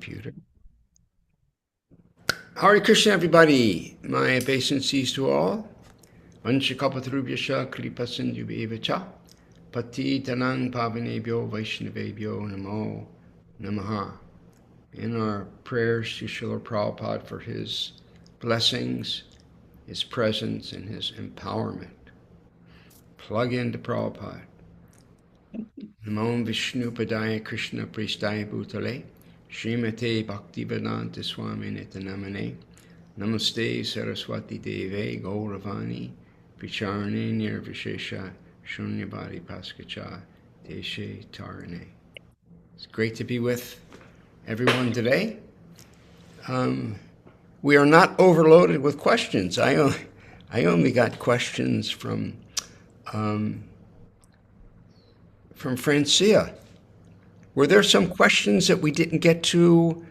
computer. Hare Krishna, everybody. My obeisances to all. Vanshakapatarubhyasha kripasindhubhyevacha patitanang pavanebhyo vaishnavebhyo namo namaha. In our prayers to Srila Prabhupada for his blessings, his presence, and his empowerment. Plug into Prabhupada. Namo Vishnu Padaya Krishna Pristaya Bhutale Srimate Bhaktivedanta Swami Nitanamane Namaste Saraswati Deve Gauravani Vicharane Nirvishesha Shunyabhari Paskacha Deshe Tarane. It's great to be with everyone today. We are not overloaded with questions. I only got questions from Francia. Were there some questions that we didn't get to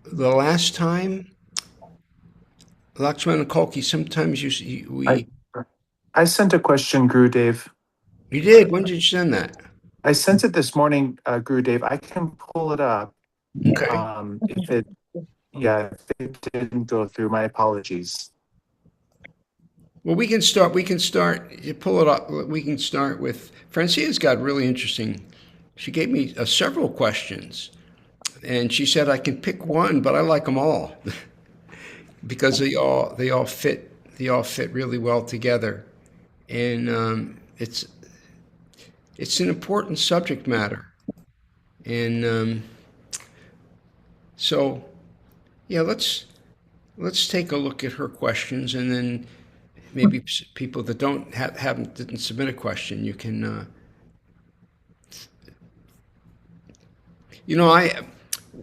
the last time? Lakshman and Kalki, sometimes I sent a question, Gurudev. You did? When did you send that? I sent it this morning, Gurudev. I can pull it up. Okay. If it didn't go through, my apologies. Well, we can start. You pull it up. We can start with Francia's got really interesting. She gave me several questions, and she said I can pick one, but I like them all because they all fit really well together, and it's an important subject matter, and so yeah, let's take a look at her questions, and then maybe people that didn't submit a question, you can.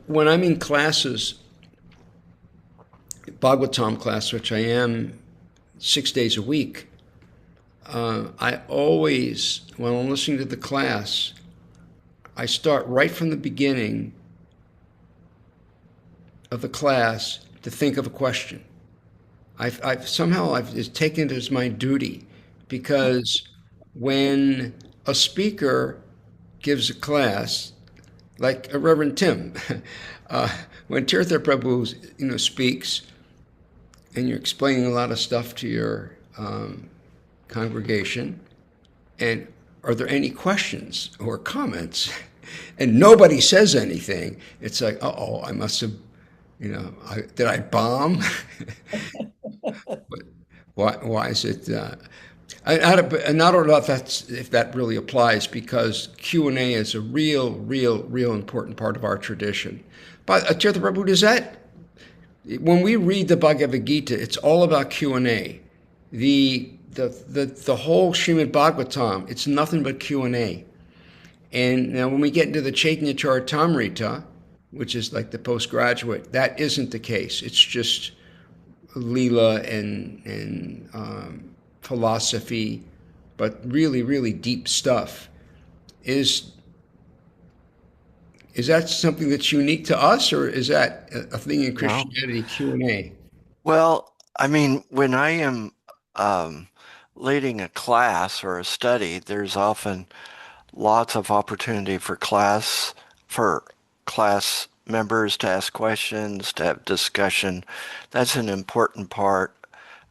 When I'm in classes, Bhagavatam class, which I am 6 days a week, I always, when I'm listening to the class, I start right from the beginning of the class to think of a question. I've somehow taken it as my duty, because when a speaker gives a class, like a Reverend Tim, when Tirtha Prabhu speaks, and you're explaining a lot of stuff to your congregation, and are there any questions or comments? And nobody says anything. It's like, uh-oh, I must have, did I bomb? Why is it? I don't know if that really applies, because Q&A is a real important part of our tradition. But Tirtha Prabhu, does that? When we read the Bhagavad Gita, it's all about Q&A. The whole Srimad Bhagavatam, it's nothing but Q&A. And now when we get into the Chaitanya Charitamrita, which is like the postgraduate, that isn't the case. It's just Leela and philosophy, but really deep stuff. Is that something that's unique to us, or is that a thing in Christianity, Q&A? Well, I mean, when I am leading a class or a study, there's often lots of opportunity for class members to ask questions, to have discussion. That's an important part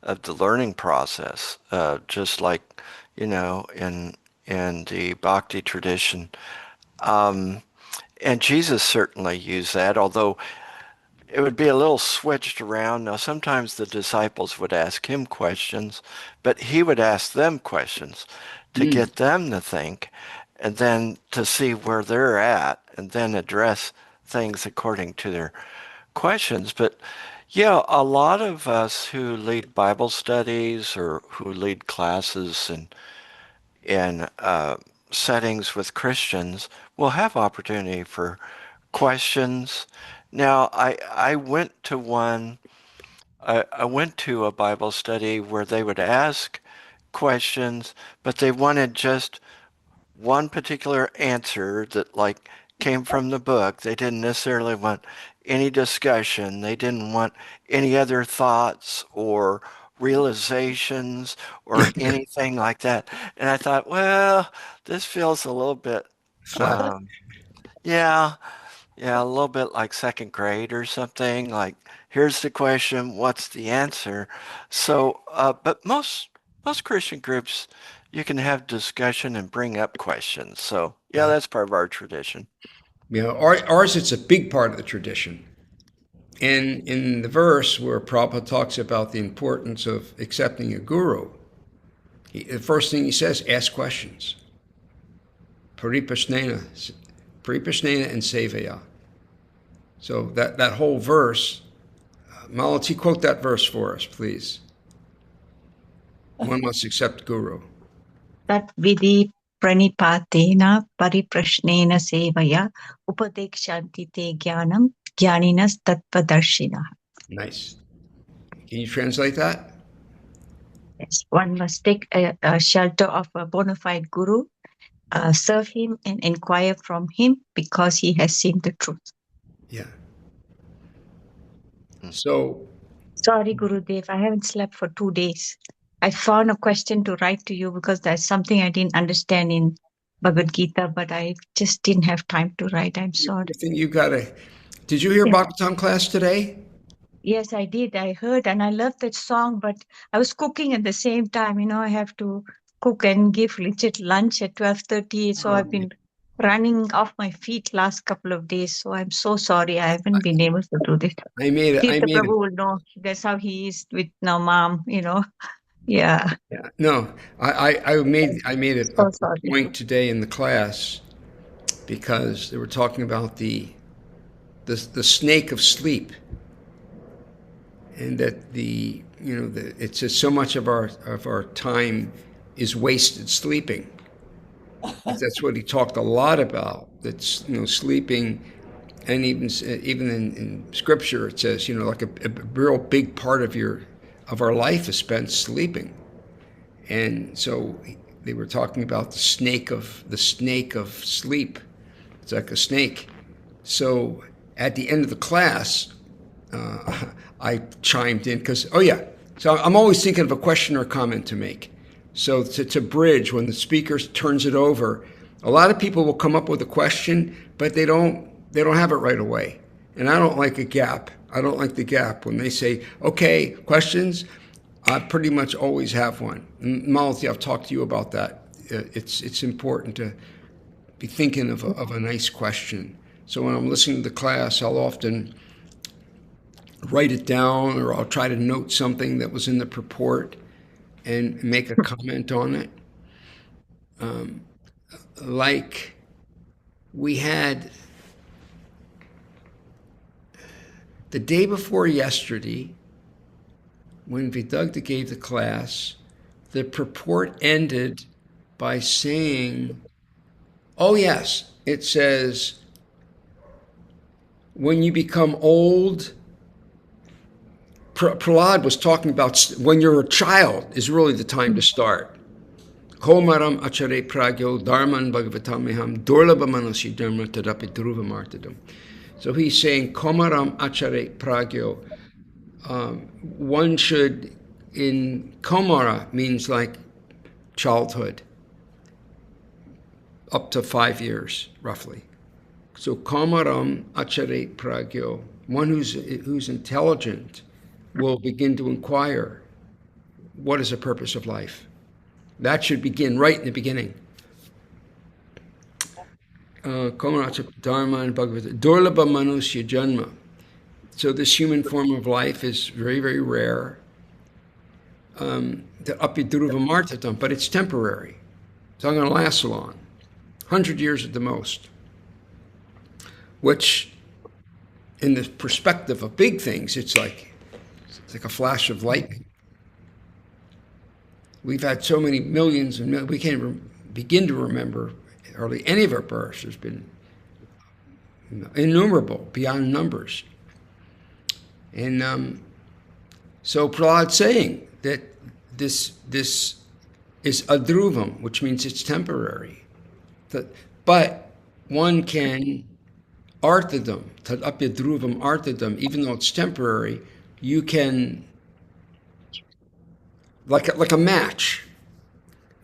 of the learning process, just like, in the Bhakti tradition. And Jesus certainly used that, although it would be a little switched around. Now, sometimes the disciples would ask him questions, but he would ask them questions to get them to think, and then to see where they're at, and then address things according to their questions. But yeah, a lot of us who lead Bible studies or who lead classes in settings with Christians will have opportunity for questions. Now, I went to I went to a Bible study where they would ask questions, but they wanted just one particular answer that came from the book. They didn't necessarily want any discussion. They didn't want any other thoughts or realizations or anything like that. And I thought, well, this feels a little bit, yeah, Yeah, a little bit like second grade or something. Like, here's the question, what's the answer? So, but most Christian groups, you can have discussion and bring up questions. So, yeah, that's part of our tradition. You know, ours, it's a big part of the tradition. And in the verse where Prabhupada talks about the importance of accepting a guru, the first thing he says, ask questions. Paripasnena and sevaya. So that whole verse, Malachi, quote that verse for us, please. One must accept guru. Tat vidhi pranipatena pariprashnena sevaya upadekshanti te jnanam jnaninas tattvadarshina. Nice. Can you translate that? Yes, one must take a shelter of a bona fide guru, serve him and inquire from him because he has seen the truth. Yeah. So, Sorry, Gurudev, I haven't slept for 2 days. I found a question to write to you because there's something I didn't understand in Bhagavad Gita, but I just didn't have time to write. I'm sorry. I think you gotta. Did you hear Yeah. Bhagavatam class today? Yes, I did. I heard and I loved that song, but I was cooking at the same time. You know, I have to cook and give legit lunch at 12:30. So I've been running off my feet last couple of days. So I'm so sorry. I haven't been able to do this. I made it. Tirtha Prabhu will know. That's how he is with now, mom, you know. Yeah. Yeah. No, I made it So a sorry. point today in the class because they were talking about the snake of sleep, and that it says so much of our time is wasted sleeping. That's what he talked a lot about. That's sleeping, and even in scripture it says like a real big part of our life is spent sleeping. And so they were talking about the snake of sleep. It's like a snake. So at the end of the class, I chimed in because, so I'm always thinking of a question or comment to make. So to bridge, when the speaker turns it over, a lot of people will come up with a question, but they don't have it right away. And I don't like a gap. I don't like the gap when they say, okay, questions. I pretty much always have one. Malati, I've talked to you about that. It's important to be thinking of a nice question. So when I'm listening to the class, I'll often write it down, or I'll try to note something that was in the purport and make a comment on it. Like we had the day before yesterday, when Vidagda gave the class, the purport ended by saying, oh yes, it says, when you become old, Prahlad was talking about when you're a child is really the time to start. Komaram achare pragyo dharman bhagavatamiham durlabhamanasi dharma tadapi dhruvamartadam. So he's saying, Komaram achare pragyo. One should, in Komara means like childhood, up to 5 years, roughly. So Komaram achare pragyo, one who's intelligent will begin to inquire, what is the purpose of life? That should begin right in the beginning. Komara dharma and bhagavad durlabha manusya janma. So this human form of life is very, very rare. The apidruva martatam, but it's temporary. It's not going to last long. 100 years at the most. Which, in the perspective of big things, it's like a flash of lightning. We've had so many millions and millions, we can't even begin to remember hardly any of our births. There's been innumerable, beyond numbers. And so Prahlad's saying that this is adruvam, which means it's temporary. But one can artadam, tadapya dhruvam artadam, even though it's temporary, you can, like a match.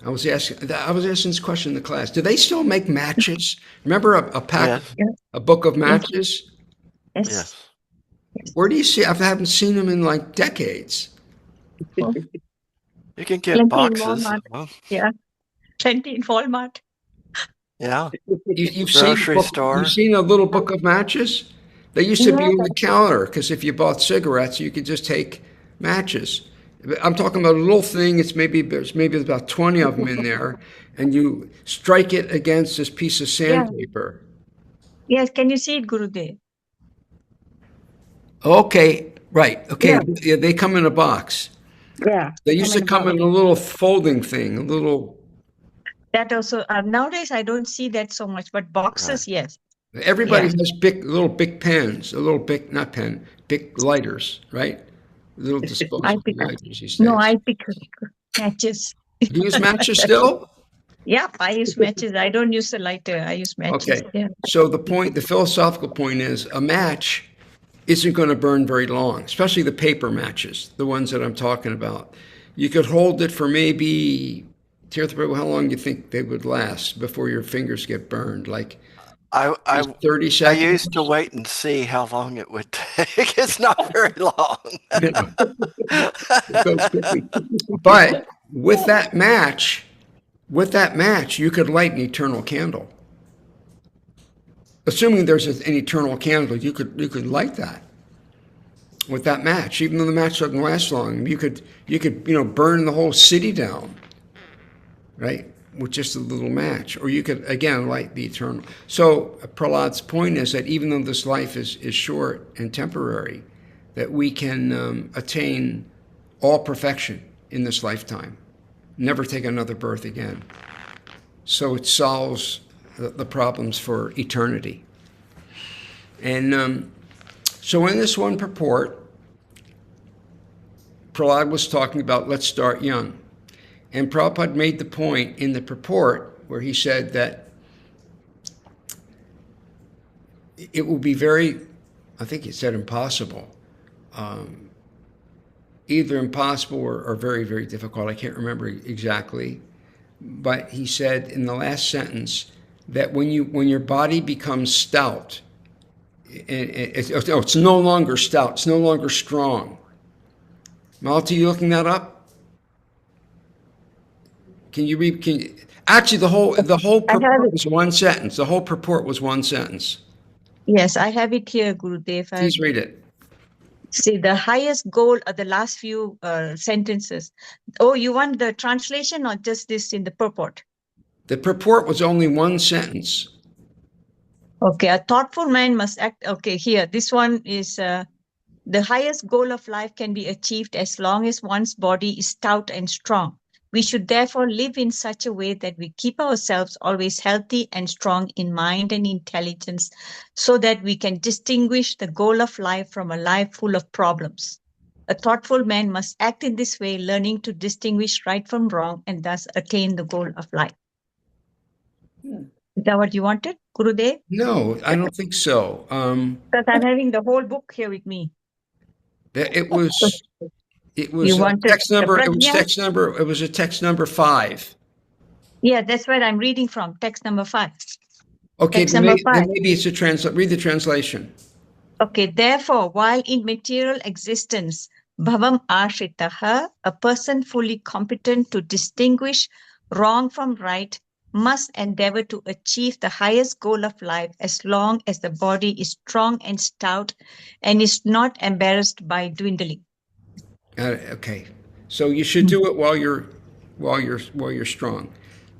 I was asking this question in the class. Do they still make matches? Remember a pack, Yes. a book of matches? Yes. Yes. Where do you see? I haven't seen them in like decades. You can get Plenty in boxes. Walmart. of them. Yeah. Plenty in Walmart. Yeah. You've Grocery seen store. you've seen a little book of matches. They used to be Yeah. on the counter because if you bought cigarettes, you could just take matches. I'm talking about a little thing. There's maybe about 20 of them in there, and you strike it against this piece of sandpaper. Yes. Can you see it, Gurudev? Okay, right. Okay, Yeah. yeah, they come in a box. Yeah. They used to come in a little folding thing, a little. That also, nowadays I don't see that so much, but boxes, yes. Everybody Yeah. has little big pens, not pen, big lighters, right? Little disposable pick up. lighters these days. No, I pick matches. Do you use matches still? Yeah, I use matches. I don't use the lighter. I use matches. Okay. Yeah. So the philosophical point is a match isn't going to burn very long, especially the paper matches, the ones that I'm talking about. You could hold it for maybe, how long do you think they would last before your fingers get burned? Like I 30 I seconds? used to wait and see how long it would take. It's not very long. It goes quickly. But with that match, you could light an eternal candle. Assuming there's an eternal candle, you could light that with that match. Even though the match doesn't last long, you could burn the whole city down, right? With just a little match, or you could again light the eternal. So Prahlad's point is that even though this life is short and temporary, that we can attain all perfection in this lifetime, never take another birth again. So it solves the problems for eternity. And so in this one purport, Prahlad was talking about let's start young. And Prabhupada made the point in the purport where he said that it will be I think he said impossible, either impossible or very, very difficult. I can't remember exactly. But he said in the last sentence that when your body becomes stout, it's no longer stout, it's no longer strong. Malati, you looking that up? Can you read? Actually, the whole purport was one sentence. The whole purport was one sentence. Yes, I have it here, Gurudev. Please read it. See, the highest goal are the last few sentences. Oh, you want the translation or just this in the purport? The purport was only one sentence. Okay, a thoughtful man must act. Okay, here, this one is the highest goal of life can be achieved as long as one's body is stout and strong. We should therefore live in such a way that we keep ourselves always healthy and strong in mind and intelligence so that we can distinguish the goal of life from a life full of problems. A thoughtful man must act in this way, learning to distinguish right from wrong and thus attain the goal of life. Is that what you wanted, Gurudev? No, I don't think so. Because I'm having the whole book here with me. It was You wanted text number. the It was prajna? text number. It was a text number 5. Yeah, that's what I'm reading from, text number 5. Okay, Text number 5. then maybe it's read the translation. Okay, therefore, while in material existence, bhavam ashritaha, a person fully competent to distinguish wrong from right, must endeavor to achieve the highest goal of life as long as the body is strong and stout and is not embarrassed by dwindling. Okay, so you should do it while you're strong,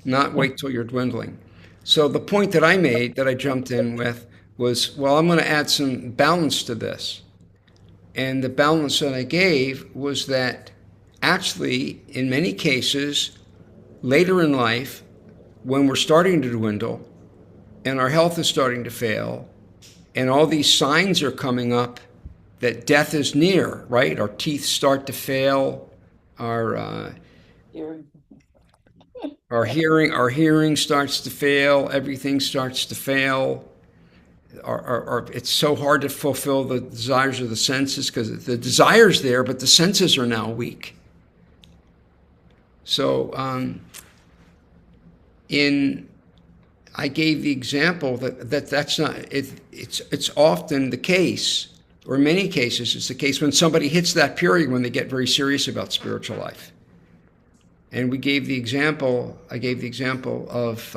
not wait till you're dwindling. So the point that I made, that I jumped in with, was, well, I'm going to add some balance to this. And the balance that I gave was that actually, in many cases, later in life, when we're starting to dwindle and our health is starting to fail and all these signs are coming up that death is near, right? Our teeth start to fail, our hearing starts to fail, everything starts to fail. It's so hard to fulfill the desires of the senses because the desire's there, but the senses are now weak. So I gave the example that's not it's often the case, or in many cases it's the case when somebody hits that period when they get very serious about spiritual life. And we gave the example. I gave the example of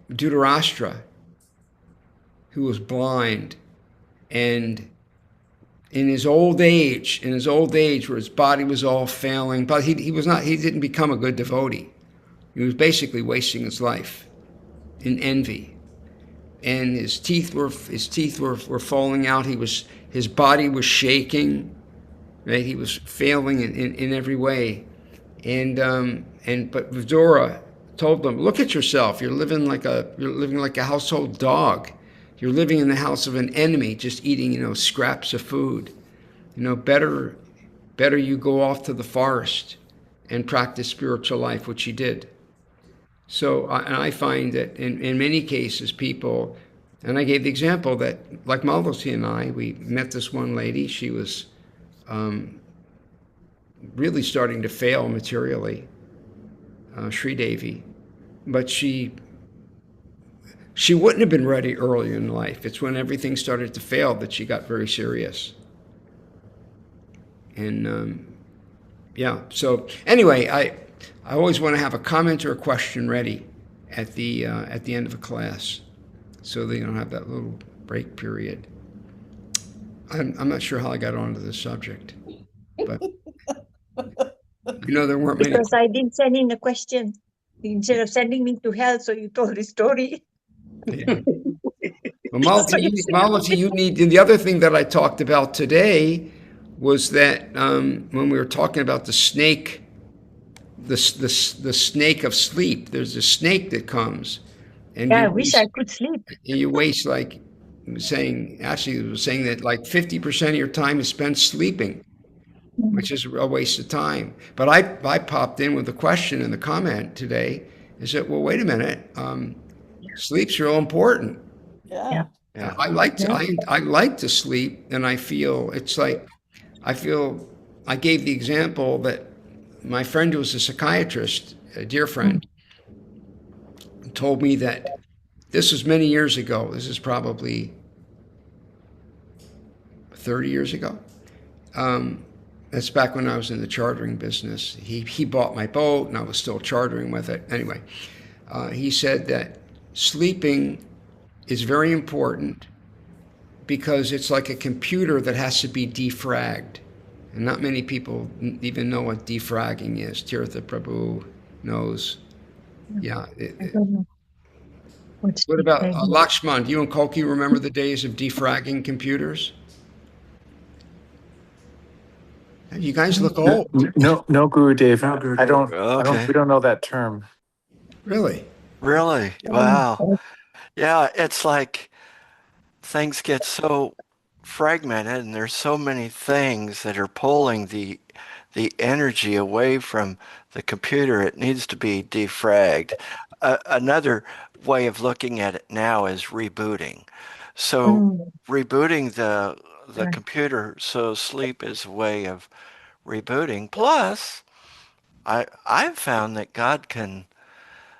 Dhritarashtra, who was blind, and in his old age, where his body was all failing, but he didn't become a good devotee. He was basically wasting his life in envy, and his teeth were falling out. His body was shaking, right? He was failing in every way, but Vidura told them, "Look at yourself. You're living like a household dog. You're living in the house of an enemy, just eating, scraps of food. Better you go off to the forest and practice spiritual life," which he did. So I find that in many cases people, and I gave the example that, like Malvati and I, we met this one lady. She was really starting to fail materially, Sri Devi, but she wouldn't have been ready earlier in life. It's when everything started to fail that she got very serious. And so anyway, I always want to have a comment or a question ready at the end of a class, so they don't have that little break period. I'm not sure how I got onto this subject, but there weren't many. Because I didn't send in a question. Instead of sending me to hell, so you told the story. Yeah. Well, Malati, you need. And the other thing that I talked about today was that when we were talking about the snake, the snake of sleep. There's a snake that comes, and I wish I could sleep. And you waste it was saying that like 50% of your time is spent sleeping, which is a waste of time. But I popped in with a question in the comment today. I said, well, wait a minute. Sleep's real important. Yeah. Yeah. I like to sleep, and I feel I gave the example that my friend who was a psychiatrist, a dear friend, told me that this was many years ago. This is probably 30 years ago. That's back when I was in the chartering business. He bought my boat, and I was still chartering with it. Anyway, he said that sleeping is very important because it's like a computer that has to be defragged. And not many people even know what defragging is. Tirtha Prabhu knows. Yeah. I don't know. What about Lakshman? Do you and Koki remember the days of defragging computers? You guys look old. No, Gurudev. I don't. We don't know that term. Really? Really? Wow. Yeah, it's like things get so fragmented, and there's so many things that are pulling the energy away from the computer. It needs to be defragged. Another way of looking at it now is rebooting. So rebooting the computer, so sleep is a way of rebooting. Plus, I've found that God can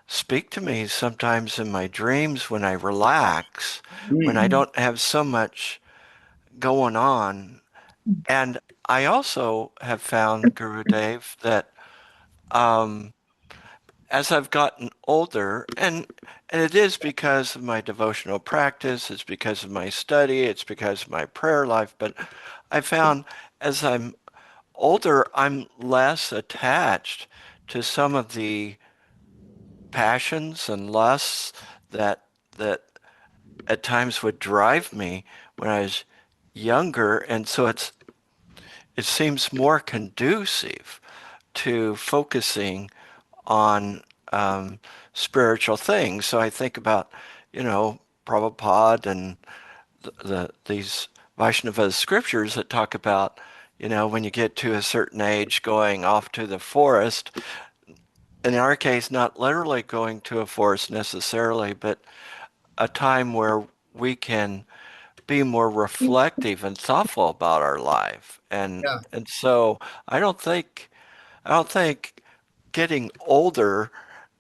speak to me sometimes in my dreams when I relax, when I don't have so much going on. And I also have found, Gurudev, that as I've gotten older, and it is because of my devotional practice, it's because of my study, it's because of my prayer life, but I found as I'm older, I'm less attached to some of the passions and lusts that at times would drive me when I was younger, and so it seems more conducive to focusing on spiritual things. So I think about, Prabhupada and these Vaishnava scriptures that talk about, when you get to a certain age, going off to the forest. In our case, not literally going to a forest necessarily, but a time where we can be more reflective and thoughtful about our life. And so I don't think I don't think getting older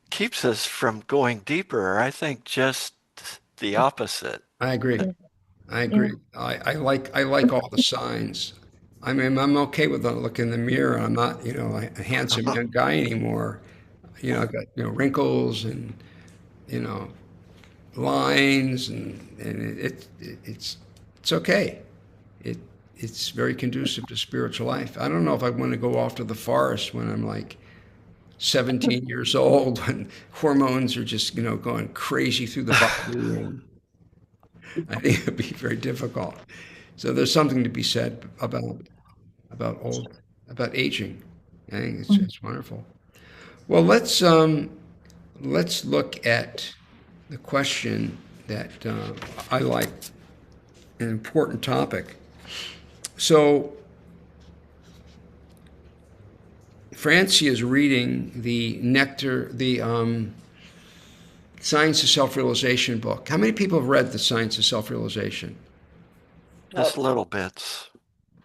keeps us from going deeper. I think just the opposite. I agree. Yeah. I Yeah. agree. I like all the signs. I mean, I'm okay with the look in the mirror. I'm not, a handsome young guy anymore. I got, wrinkles and, you know, lines and it's okay. It it's very conducive to spiritual life. I don't know if I want to go off to the forest when I'm like 17 years old when hormones are just, going crazy through the body. And I think it'd be very difficult. So there's something to be said about aging. I think it's wonderful. Well, let's look at the question that I like, an important topic. So Francie is reading the Nectar, the Science of Self-Realization book. How many people have read the Science of Self-Realization? Just little bits.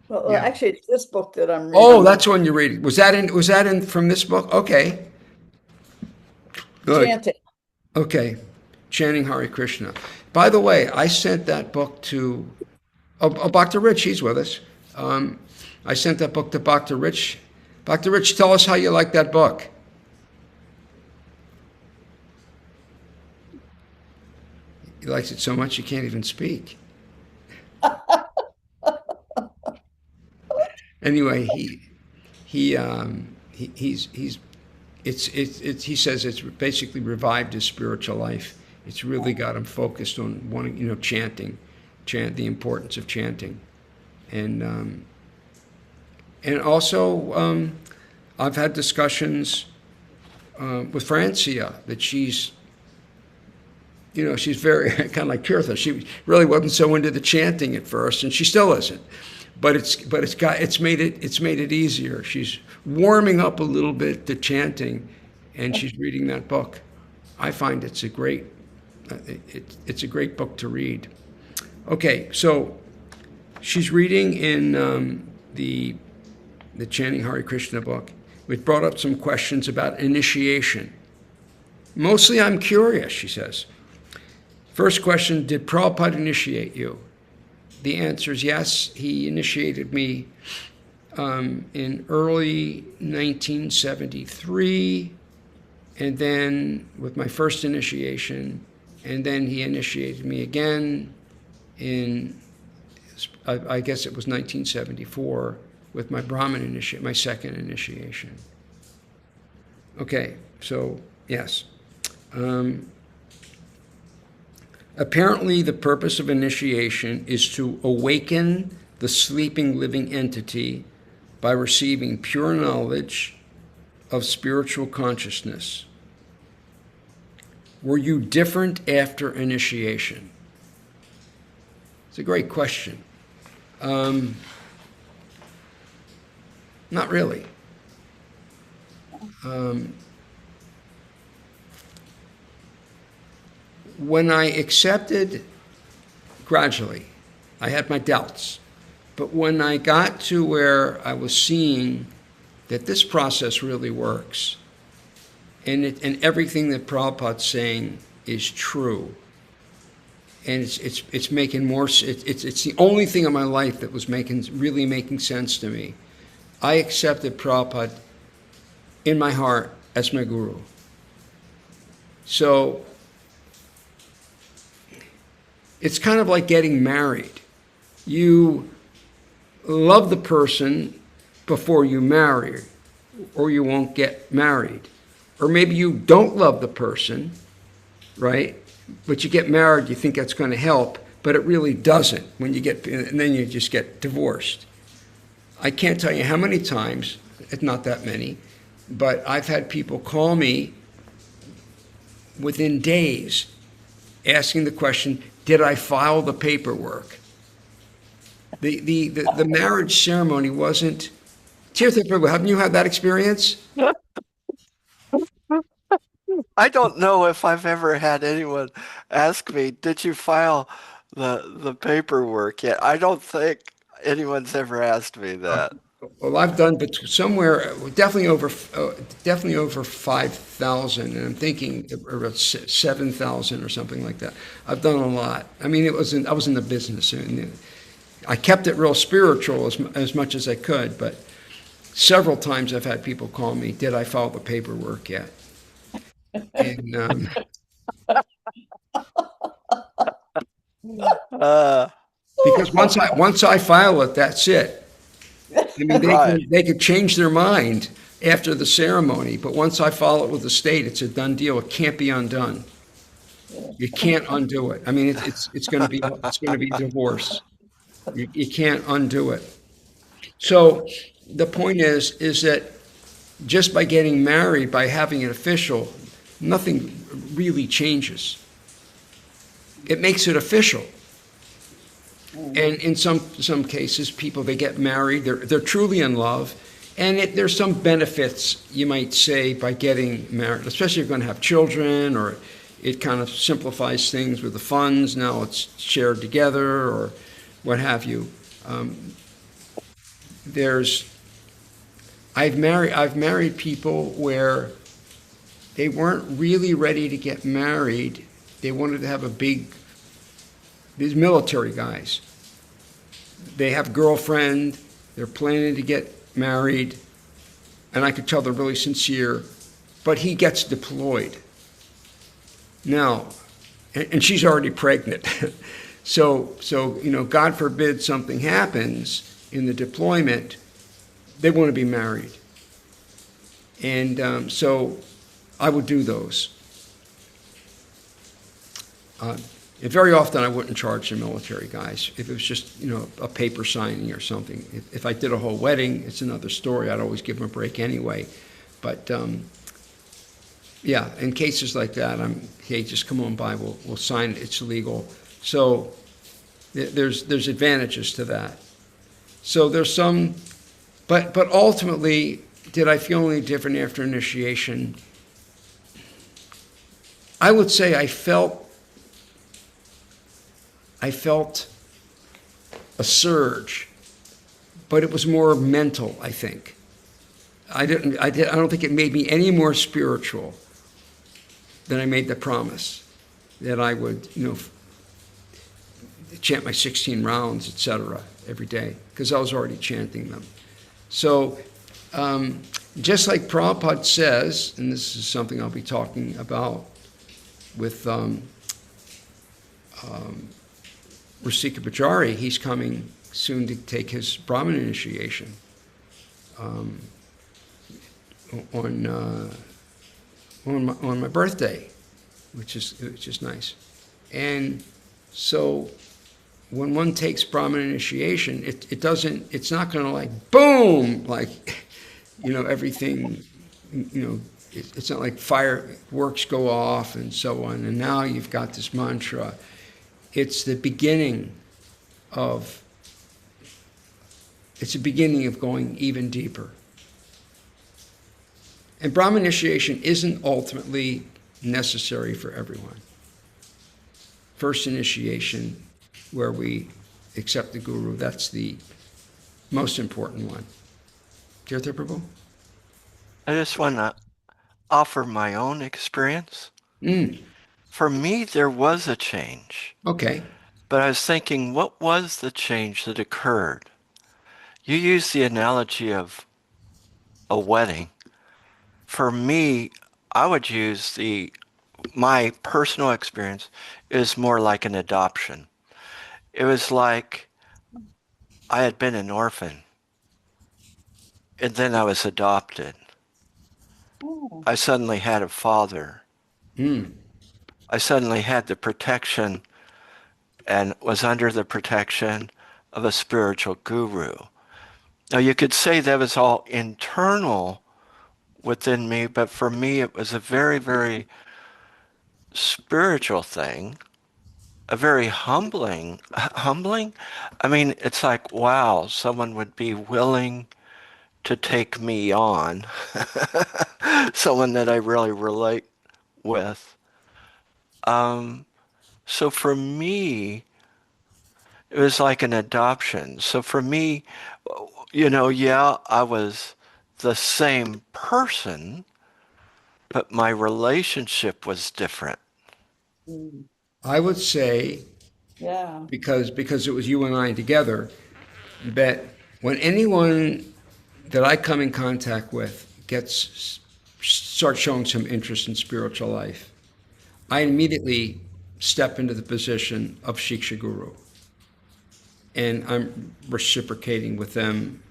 Well, Yeah. actually, it's this book that I'm reading. Oh, that's one you're reading. Was that in from this book? Okay. Good. Chanting. Okay. Chanting Hare Krishna. By the way, I sent that book to Bhakti Rich. He's with us. I sent that book to Bhakti Rich. Bhakti Rich, tell us how you like that book. He likes it so much he can't even speak. Anyway, he says it's basically revived his spiritual life. It's really got him focused on wanting, chanting, the importance of chanting, and also I've had discussions with Francia that she's very kind of like Tirtha. She really wasn't so into the chanting at first, and she still isn't. But it's made it easier. She's warming up a little bit to chanting, and she's reading that book. I find it's a great book to read. Okay, so she's reading in the Chanting Hare Krishna book. We brought up some questions about initiation. Mostly, I'm curious, she says. First question: did Prabhupada initiate you? The answer is yes. He initiated me in early 1973, and then with my first initiation, and then he initiated me again in, I guess it was 1974, with my Brahmin initiation, my second initiation. Okay, so yes. Apparently, the purpose of initiation is to awaken the sleeping living entity by receiving pure knowledge of spiritual consciousness. Were you different after initiation? It's a great question. Not really. When I accepted gradually, I had my doubts. But when I got to where I was seeing that this process really works, and everything that Prabhupada's saying is true, and it's making more. It's the only thing in my life that was really making sense to me. I accepted Prabhupada in my heart as my guru. So it's kind of like getting married. You love the person before you marry, or you won't get married. Or maybe you don't love the person, right? But you get married, you think that's going to help, but it really doesn't and then you just get divorced. I can't tell you how many times, it's not that many, but I've had people call me within days asking the question, did I file the paperwork? The marriage ceremony wasn't. Tirtha Prabhu, haven't you had that experience? I don't know if I've ever had anyone ask me, did you file the paperwork yet? I don't think anyone's ever asked me that. Well, I've done, but somewhere definitely over 5,000, and I'm thinking about 7,000 or something like that. I've done a lot. I mean, I was in the business, and I kept it real spiritual as much as I could. But several times I've had people call me, "Did I file the paperwork yet?" And Uh, because once I file it, that's it. I mean, Right. they could change their mind after the ceremony, but once I file it with the state, it's a done deal. It can't be undone. You can't undo it. I mean, it's going to be divorce. You can't undo it. So the point is that just by getting married, by having it official, nothing really changes. It makes it official. And in some cases, people, they get married, they're truly in love, and there's some benefits, you might say, by getting married, especially if you're going to have children, or it kind of simplifies things with the funds. Now it's shared together, or what have you. I've married people where they weren't really ready to get married. They wanted to have these military guys. They have a girlfriend, they're planning to get married, and I could tell they're really sincere, but he gets deployed. Now, and she's already pregnant. So, God forbid something happens in the deployment, they want to be married. And so I would do those. And very often I wouldn't charge the military guys if it was just, a paper signing or something. If I did a whole wedding, it's another story. I'd always give them a break anyway. But yeah, in cases like that, hey, just come on by. We'll sign it. It's legal. So there's advantages to that. So there's some, but ultimately, did I feel any different after initiation? I would say I felt a surge, but it was more mental, I think. I don't think it made me any more spiritual than I made the promise that I would, chant my 16 rounds, etc., every day, because I was already chanting them. So, just like Prabhupada says, and this is something I'll be talking about with Rasika Bajari, he's coming soon to take his Brahmin initiation on my birthday, which is nice. And so when one takes Brahmin initiation, it's not going to like boom, like everything, it's not like fireworks go off and so on. And now you've got this mantra. It's the beginning of going even deeper. And Brahman initiation isn't ultimately necessary for everyone. First initiation, where we accept the Guru, that's the most important one. Kirti Prabhu? I just want to offer my own experience. For me, there was a change. Okay. But I was thinking, what was the change that occurred? You used the analogy of a wedding. For me, I would use my personal experience is more like an adoption. It was like I had been an orphan, and then I was adopted. I suddenly had a father. I suddenly had the protection and was under the protection of a spiritual guru. Now, you could say that was all internal within me, but for me, it was a very, very spiritual thing, a very humbling. I mean, it's like, wow, someone would be willing to take me on, someone that I really relate with. So for me, it was like an adoption. So for me, Yeah, I was the same person, but my relationship was different. Mm. I would say, Yeah. because it was you and I together, that when anyone that I come in contact with starts showing some interest in spiritual life, I immediately step into the position of Shiksha Guru. And I'm reciprocating with them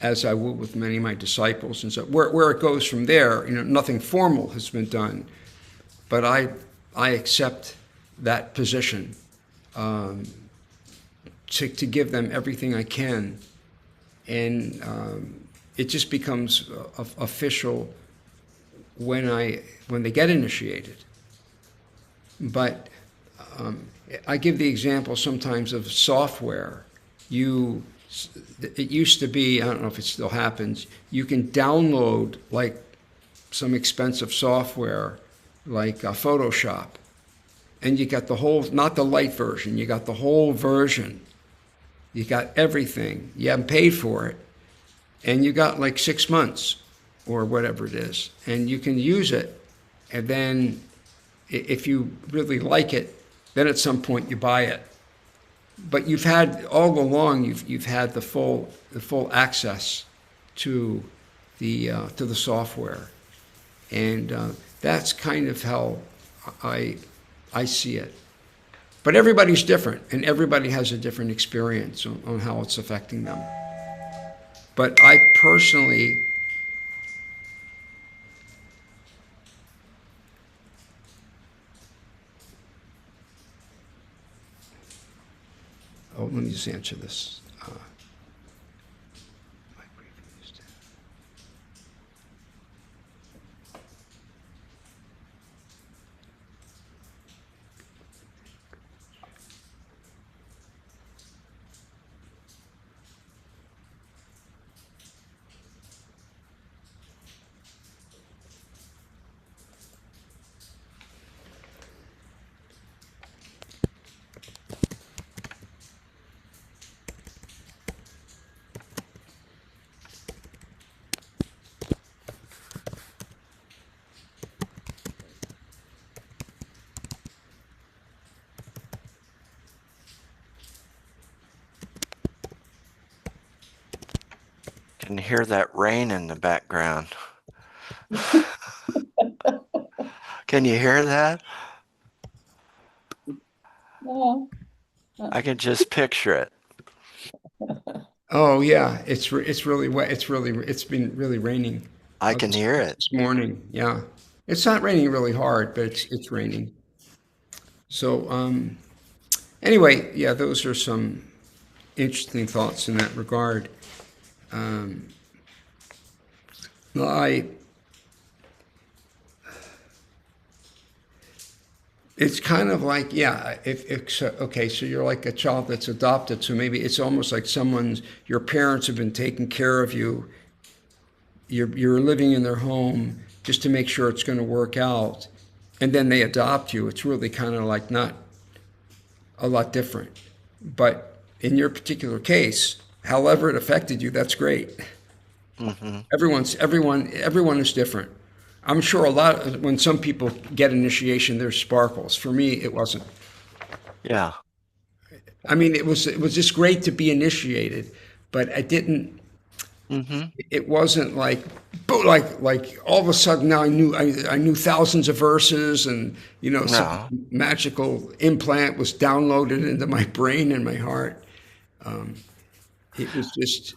as I would with many of my disciples. And so where it goes from there, nothing formal has been done, but I accept that position, to give them everything I can. And it just becomes official when they get initiated. But I give the example sometimes of software. It used to be, I don't know if it still happens, you can download like some expensive software like Photoshop, and you got the whole, not the light version, you got the whole version. You got everything. You haven't paid for it, and you got like 6 months or whatever it is, and you can use it. And then if you really like it, then at some point you buy it. But you've had all along, you've had the full access to the software, and that's kind of how I see it. But everybody's different, and everybody has a different experience on how it's affecting them. But I personally, let me just answer this. Can hear that rain in the background. Can you hear that? No. I can just picture it. Oh yeah, it's really wet. It's been really raining. I can hear it. This morning. Yeah, it's not raining really hard, but it's raining. So anyway, yeah, those are some interesting thoughts in that regard. It's kind of like, yeah, okay, so you're like a child that's adopted, so maybe it's almost like your parents have been taking care of you. You're living in their home just to make sure it's going to work out, and then they adopt you. It's really kind of like not a lot different. But in your particular case, however it affected you, that's great. Mm-hmm. Everyone is different. I'm sure when some people get initiation, there's sparkles. For me, it wasn't. Yeah. I mean, it was just great to be initiated, but I didn't. Mm-hmm. It wasn't like all of a sudden now I knew thousands of verses, and some magical implant was downloaded into my brain and my heart. It was just.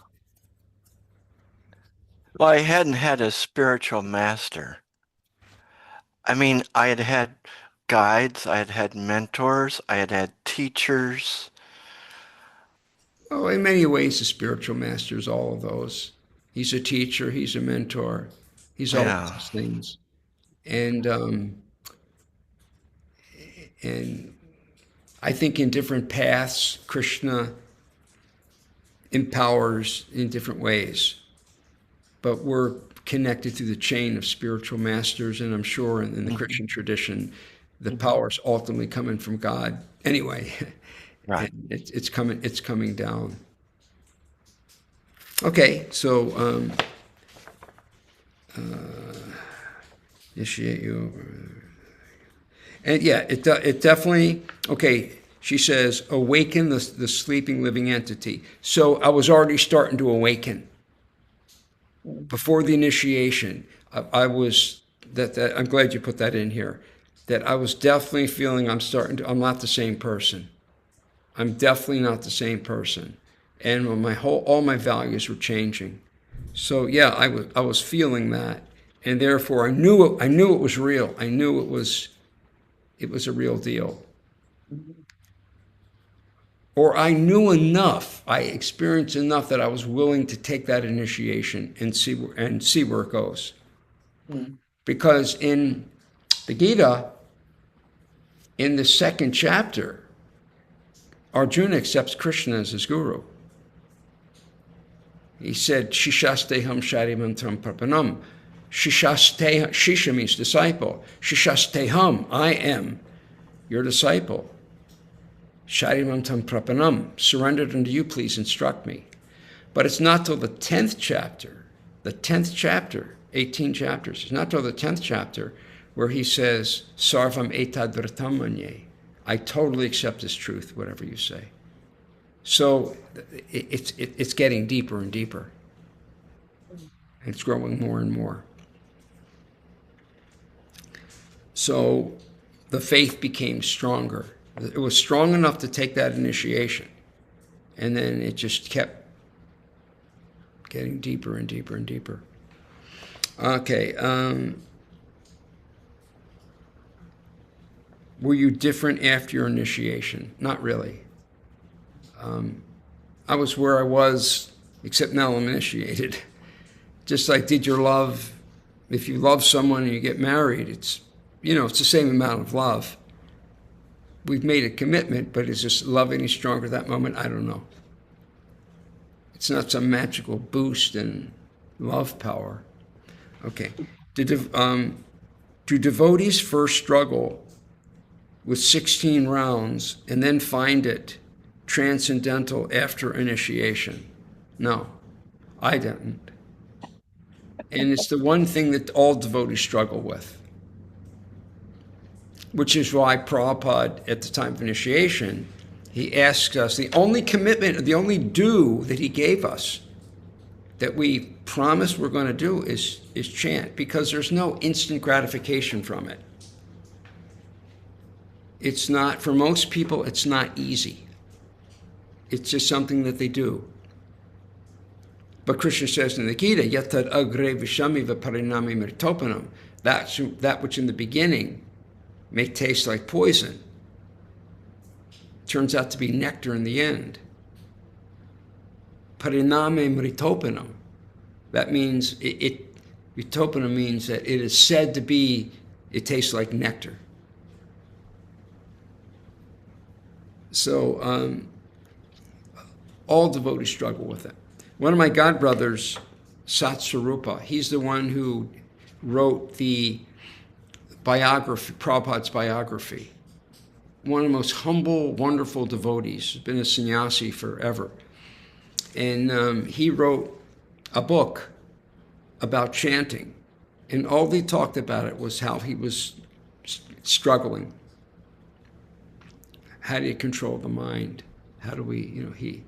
Well, I hadn't had a spiritual master. I mean, I had had guides, I had had mentors, I had had teachers. Oh, in many ways, the spiritual master is all of those. He's a teacher, he's a mentor, he's all of those things. And I think in different paths, Krishna empowers in different ways. But we're connected through the chain of spiritual masters, and I'm sure in the Christian tradition, the power's ultimately coming from God. Anyway, right? It's coming down. Okay, so initiate you. And yeah, it definitely, okay, she says, awaken the sleeping living entity. So I was already starting to awaken. Before the initiation, I was, I'm glad you put that in here, that I was definitely feeling I'm not the same person. I'm definitely not the same person. And all my values were changing. So yeah, I was feeling that. And therefore I knew it was real. I knew it was a real deal. Or I knew enough, I experienced enough that I was willing to take that initiation and see where it goes. Because in the Gita, in the second chapter, Arjuna accepts Krishna as his guru. He said, Shishasteham sharimantam prapanam. Shisha means disciple. Shishasteham, I am your disciple. Sharimantam prapanam, surrendered unto you, please instruct me. But it's not till the 10th chapter, 18 chapters, it's not till the 10th chapter where he says, Sarvam etad vratam manye. I totally accept this truth, whatever you say. So it's getting deeper and deeper. It's growing more and more. So the faith became stronger. It was strong enough to take that initiation. And then it just kept getting deeper and deeper and deeper. Okay. Were you different after your initiation? Not really. I was where I was, except now I'm initiated. Just like if you love someone and you get married, it's the same amount of love. We've made a commitment, but is this love any stronger at that moment? I don't know. It's not some magical boost in love power. Okay. Do devotees first struggle with 16 rounds and then find it transcendental after initiation? No, I didn't. And it's the one thing that all devotees struggle with, which is why Prabhupada, at the time of initiation, he asked us, the only commitment, the only due that he gave us, that we promised we're going to do is chant, because there's no instant gratification from it. It's not, for most people, it's not easy. It's just something that they do. But Krishna says in the Gita, Yatad agre vishami vaparinami mirtopanam, that which in the beginning may taste like poison turns out to be nectar in the end. Pariname mritopanam. That means mritopanam means that it is said to be, it tastes like nectar. So all devotees struggle with it. One of my godbrothers, Satsarupa, he's the one who wrote the biography, Prabhupada's biography. One of the most humble, wonderful devotees. He's been a sannyasi forever. And he wrote a book about chanting. And all he talked about it was how he was struggling. How do you control the mind? How do we,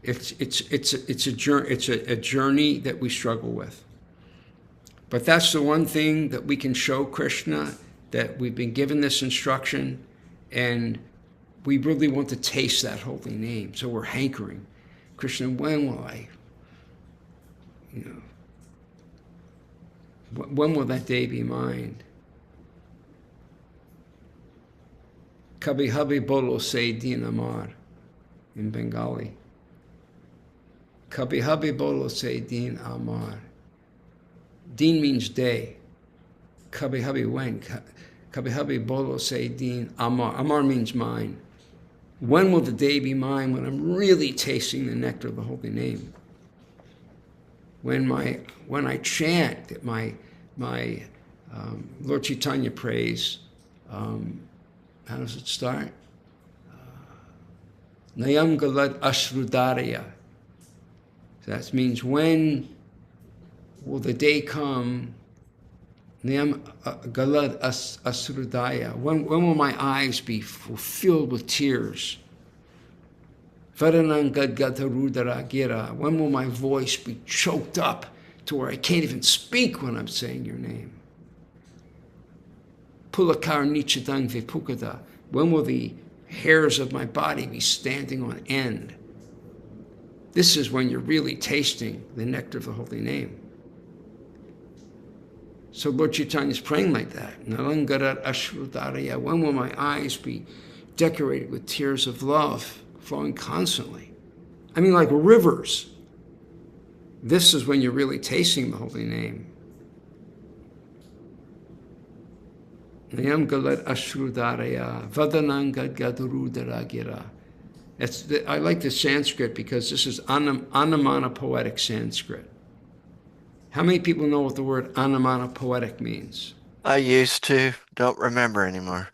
it's a journey that we struggle with. But that's the one thing that we can show Krishna, that we've been given this instruction, and we really want to taste that holy name. So we're hankering. Krishna, when will I, when will that day be mine? Kabhi habhi bolo se din amar, in Bengali. Kabhi habhi bolo se din amar. Din means day. Kabhi habhi when. Kabhi habhi bolo se din amar. Amar means mine. When will the day be mine when I'm really tasting the nectar of the holy name? When I chant that my Lord Chaitanya prays. How does it start? Nayam galad ashrudarya. That means when will the day come? Niyam galad asrudaya. When will my eyes be filled with tears? Varanang gadgatarudara gira. When will my voice be choked up to where I can't even speak when I'm saying your name? Pulakar nichadang vipukada. When will the hairs of my body be standing on end? This is when you're really tasting the nectar of the holy name. So Lord Chaitanya is praying like that. Nalangarat ashrudaraya. When will my eyes be decorated with tears of love flowing constantly? I mean, like rivers. This is when you're really tasting the holy name. Nayam galat ashrudaraya. Vadanang gadgadurudaragira. I like the Sanskrit because this is Anamana poetic Sanskrit. How many people know what the word Anamana poetic means? I used to. Don't remember anymore.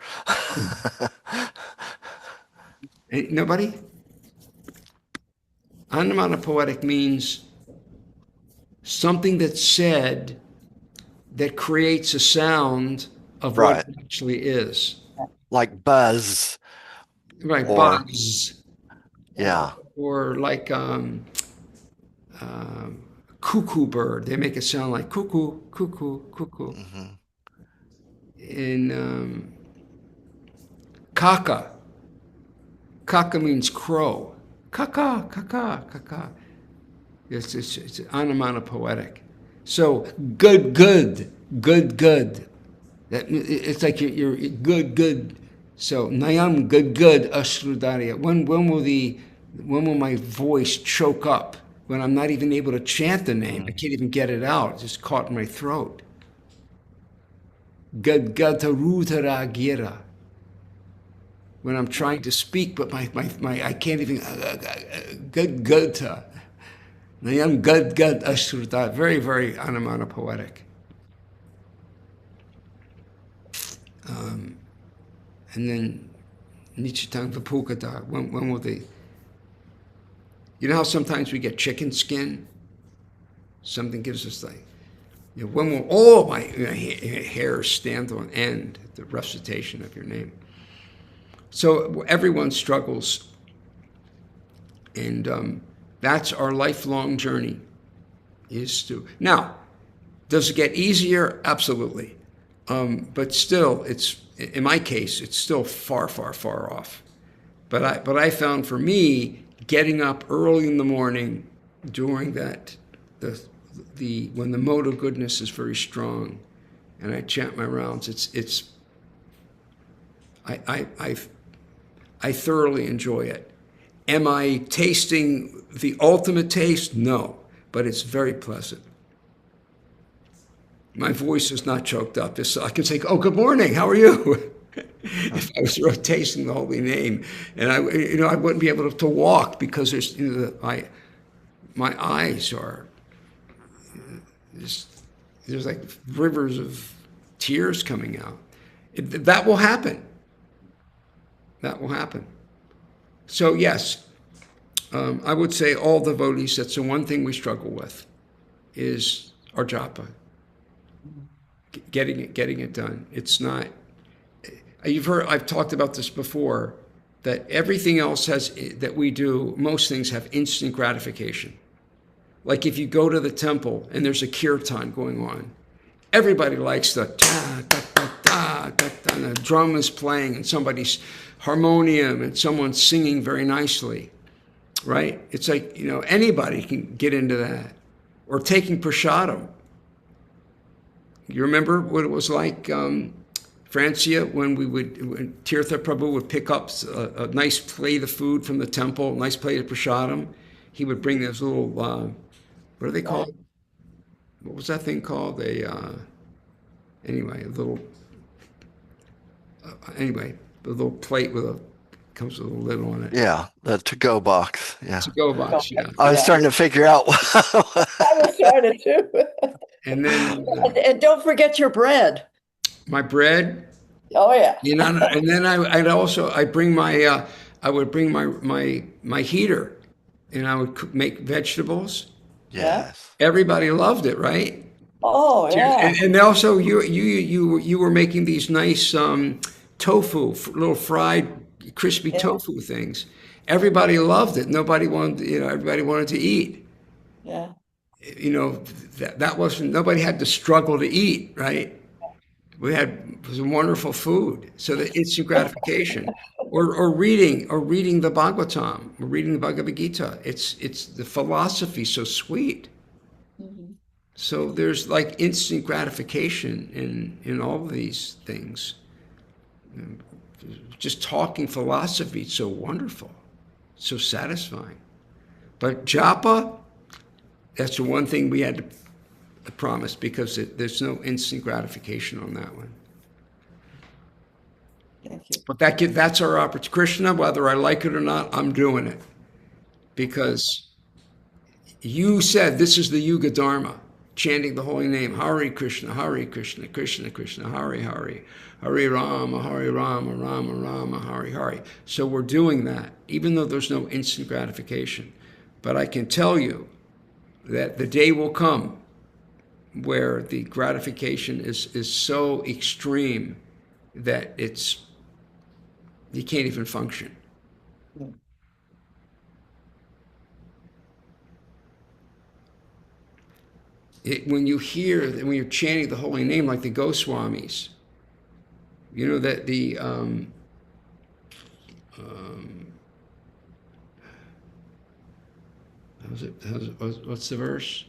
Nobody? Anamana poetic means something that's said that creates a sound of Right. what it actually is. Like buzz. Right, Or- buzz. Yeah. Or like cuckoo bird. They make it sound like cuckoo, cuckoo, cuckoo. In kaka. Kaka means crow. Kaka, kaka, kaka. It's onomatopoetic. So good. That it's like you're good. So nayam good ashrudarya. When will my voice choke up? When I'm not even able to chant the name, I can't even get it out. It's just caught in my throat. Gadgatarudara gira. When I'm trying to speak, but my I can't even gadgata. Nayam gad ashruta. Very, very onomatopoetic. And then Nichitang Vipukata. When will they? You know how sometimes we get chicken skin? Something gives us like, when will all my hairs stand on end at the recitation of your name? So everyone struggles. And that's our lifelong journey. Now, does it get easier? Absolutely. But still, in my case, it's still far off. But I found for me, getting up early in the morning during that, when the mode of goodness is very strong, and I chant my rounds, I thoroughly enjoy it. Am I tasting the ultimate taste? No, but it's very pleasant. My voice is not choked up. I can say, "Oh, good morning. How are you?" If I was really tasting the holy name, and I wouldn't be able to walk because there's, my eyes are there's like rivers of tears coming out. That will happen. That will happen. So yes, I would say all devotees, that's the one thing we struggle with, is our japa. Getting it done. It's not. You've heard, I've talked about this before, that everything else that we do, most things have instant gratification. Like if you go to the temple and there's a kirtan going on, everybody likes the ta, ta, ta, ta, ta, ta, and the drum is playing and somebody's harmonium and someone's singing very nicely, right? It's like, anybody can get into that. Or taking prasadam. You remember what it was like, Francia, when Tirtha Prabhu would pick up a nice plate of food from the temple, a nice plate of prasadam. He would bring this little, what are they called? What was that thing called? The little plate comes with a lid on it. Yeah, the to-go box. Yeah. To-go box, yeah. I was starting to figure out. I was trying to too. And then And don't forget your bread. my bread. Oh yeah. And then I would bring my heater, and I would make vegetables, Yes. Everybody loved it, right? Oh, yeah. And also you were making these nice tofu, little fried crispy Yeah. tofu things. Everybody loved it. Nobody wanted, everybody wanted to eat. Yeah. That wasn't, nobody had to struggle to eat, right? It was wonderful food. So the instant gratification, or reading the Bhagavatam, or reading the Bhagavad Gita. It's the philosophy so sweet. Mhm. So there's like instant gratification in all of these things. Just talking philosophy, it's so wonderful, so satisfying. But japa, that's the one thing we had to promise, because there's no instant gratification on that one. Thank you. But that's our opportunity. Krishna, whether I like it or not, I'm doing it. Because you said this is the Yuga Dharma, chanting the holy name, Hare Krishna, Krishna Krishna, Hare Hare, Hare Rama, Rama Rama, Hare Hare. So we're doing that, even though there's no instant gratification. But I can tell you that the day will come where the gratification is so extreme that you can't even function. When you're chanting the holy name like the Goswamis, you know that what's the verse?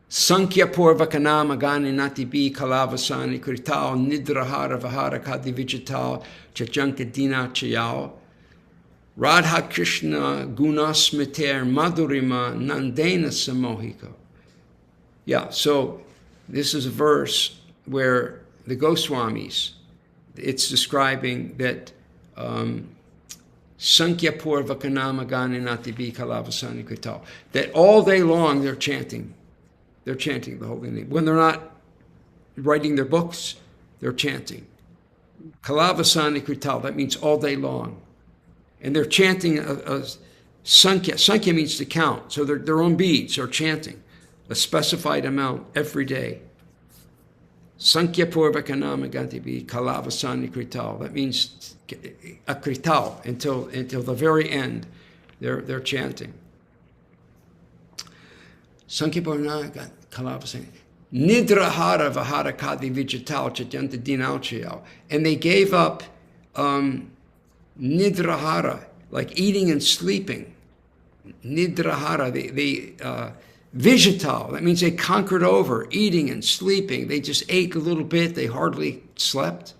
Sankhya Purvakanama Gani Natibi Kalavasani Krital Nidrahara Vahara Kadi Vijatal Chajanka Dina Chayao Radha Krishna Gunasmiter Madhurima Nandena Samohika. Yeah, so this is a verse where the Goswamis, it's describing that Sankhya Purvakanama Gani Natibi Kalavasani Krital, that all day long they're chanting the holy name. When they're not writing their books, they're chanting. Kalavasani Krital, that means all day long. And they're chanting a Sankhya. Sankhya means to count. So their own beads are chanting a specified amount every day. Sankhya Purvakanama Gantibi Kalavasani Krital. That means a krital until the very end. They're chanting. Sankhya Purvakanama Kalavasani. Nidrahara Vahara Kadi Vijatal Chatyanta Dinalchayal. And they gave up Nidrahara, like eating and sleeping. Nidrahara, they Vijatal, that means they conquered over eating and sleeping. They just ate a little bit, they hardly slept.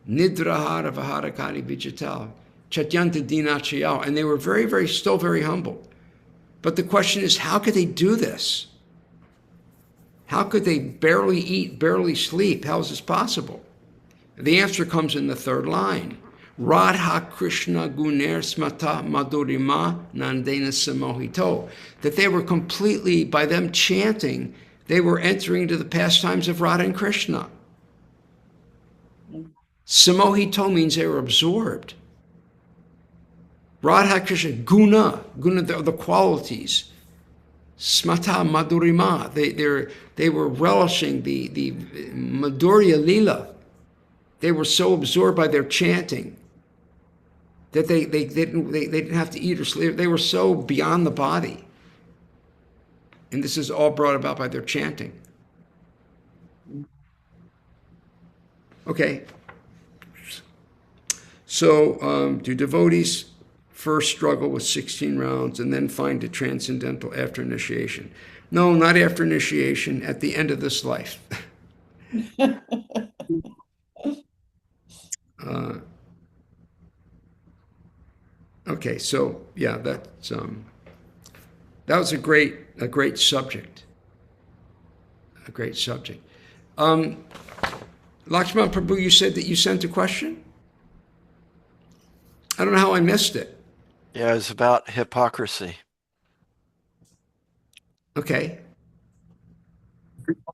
Nidrahara Vaharakari Vijatal, Chatyanta Dinachayal, and they were still very humble. But the question is, how could they do this? How could they barely eat, barely sleep? How is this possible? The answer comes in the third line. Radha Krishna Guner Smata Madhurima Nandena Samohito. That they were completely, by them chanting, they were entering into the pastimes of Radha and Krishna. Samohito means they were absorbed. Radha Krishna, guna, the qualities. Smata Madhurima, they were relishing the Madhurya Lila. They were so absorbed by their chanting that they didn't have to eat or sleep. They were so beyond the body. And this is all brought about by their chanting. Okay. So do devotees first struggle with 16 rounds and then find a transcendental after initiation? No, not after initiation, at the end of this life. Okay, so yeah, that was a great subject. A great subject. Lakshman Prabhu, you said that you sent a question? I don't know how I missed it. Yeah, it's about hypocrisy. Okay.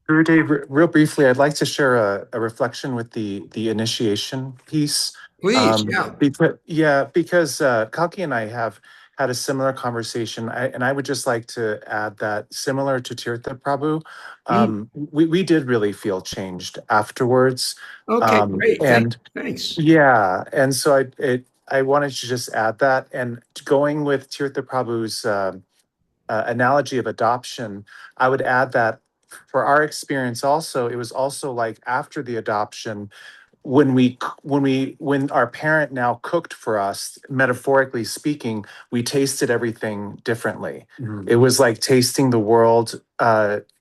Gurudev, real briefly, I'd like to share a reflection with the initiation piece. Please, yeah. Because Kalki and I have had a similar conversation. And I would just like to add that similar to Tirtha Prabhu, we did really feel changed afterwards. Okay, great. And Thanks. yeah, and so I wanted to just add that. And going with Tirtha Prabhu's analogy of adoption, I would add that for our experience also, it was also like after the adoption, when our parent now cooked for us, metaphorically speaking, we tasted everything differently. It was like tasting the world